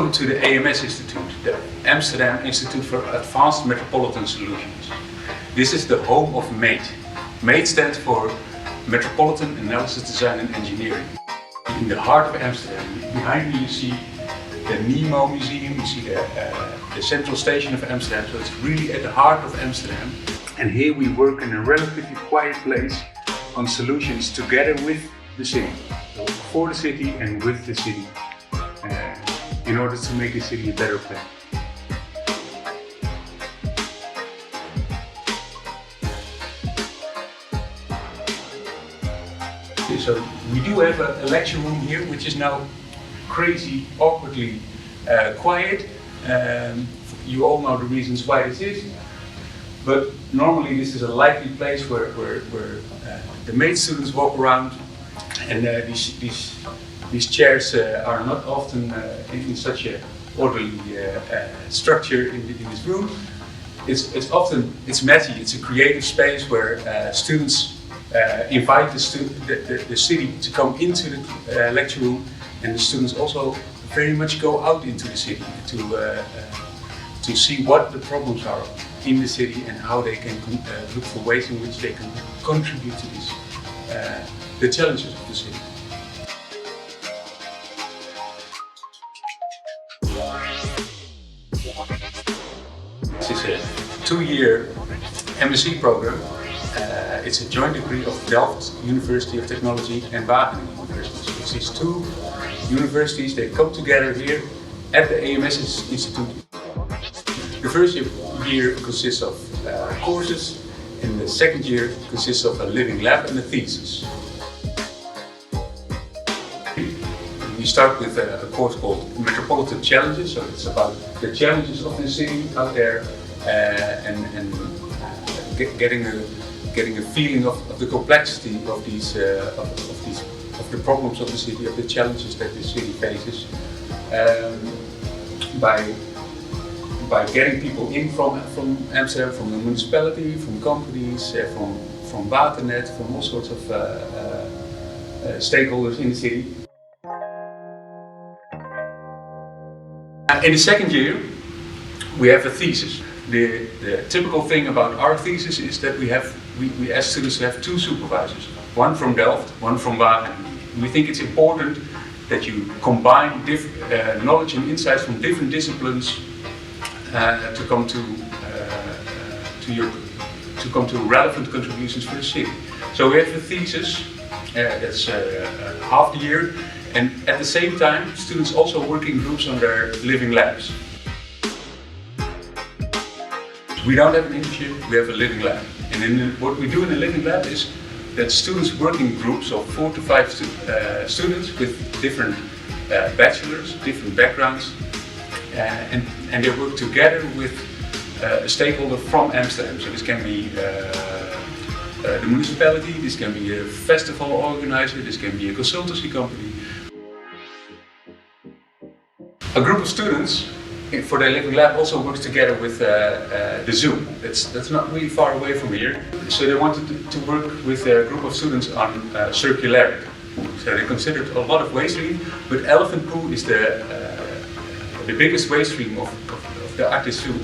Welcome to the AMS Institute, the Amsterdam Institute for Advanced Metropolitan Solutions. This is the home of MATE. MATE stands for Metropolitan Analysis, Design and Engineering. In the heart of Amsterdam, behind me you see the Nemo Museum, you see the central station of Amsterdam, so it's really at the heart of Amsterdam. And here we work in a relatively quiet place on solutions together with the city, so for the city and with the city, in order to make the city a better place. So we do have a lecture room here, which is now crazy, awkwardly quiet. You all know the reasons why this is, but normally this is a lively place where the MATE students walk around, and these chairs are not often in such an orderly structure in this room. It's messy. It's a creative space where students invite the city to come into the lecture room, and the students also very much go out into the city to see what the problems are in the city and how they can look for ways in which they can contribute to this, the challenges of the city. This is a 2-year MSc program. It's a joint degree of Delft University of Technology and Wageningen University. So these two universities, they come together here at the AMS Institute. The first year consists of courses, and the second year consists of a living lab and a thesis. We start with a course called Metropolitan Challenges, so it's about the challenges of the city out there, and getting a feeling of the complexity of the problems of the city, of the challenges that the city faces, by getting people in from Amsterdam, from the municipality, from companies, from Waternet, from all sorts of stakeholders in the city. In the second year, we have a thesis. The typical thing about our thesis is that we ask students to have 2 supervisors, one from Delft, one from Wageningen. We think it's important that you combine knowledge and insights from different disciplines to come to relevant contributions for the city. So we have a thesis that's half the year, and at the same time, students also work in groups on their living labs. We don't have an internship, we have a living lab. And what we do in the living lab is that students work in groups of 4 to 5 students with different bachelors, different backgrounds, and they work together with a stakeholder from Amsterdam. So this can be the municipality, this can be a festival organizer, this can be a consultancy company. A group of students for their living lab also works together with the zoo. That's not really far away from here. So they wanted to work with a group of students on circularity. So they considered a lot of waste stream, but elephant poo is the biggest waste stream of the Artis Zoo.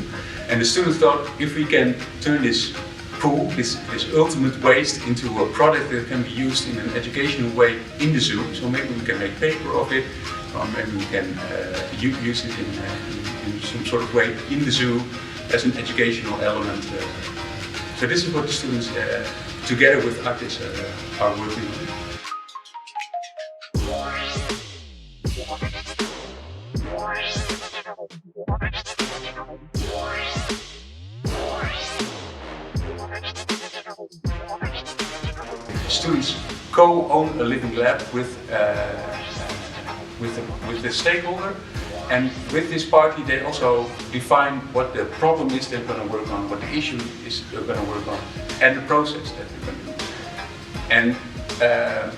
And the students thought, if we can turn this poo, this ultimate waste, into a product that can be used in an educational way in the zoo, so maybe we can make paper of it, or maybe we can use it in some sort of way in the zoo as an educational element. So this is what the students, together with Artis, are working on. Students co-own a living lab with the stakeholder, and with this party they also define what the problem is they're going to work on, what the issue is they're going to work on, and the process that they're going to do. And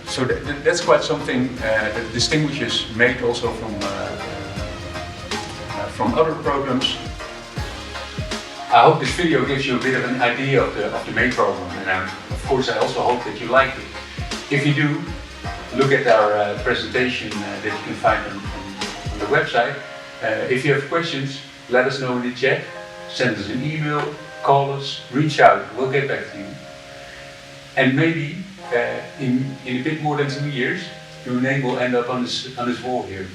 so that's quite something that distinguishes MATE also from other programs. I hope this video gives you a bit of an idea of the MATE program, and of course I also hope that you like it. If you do, look at our presentation that you can find on the website, If you have questions, let us know in the chat, send us an email, call us, reach out, we'll get back to you. And maybe in a bit more than 2 years, your name will end up on this wall here.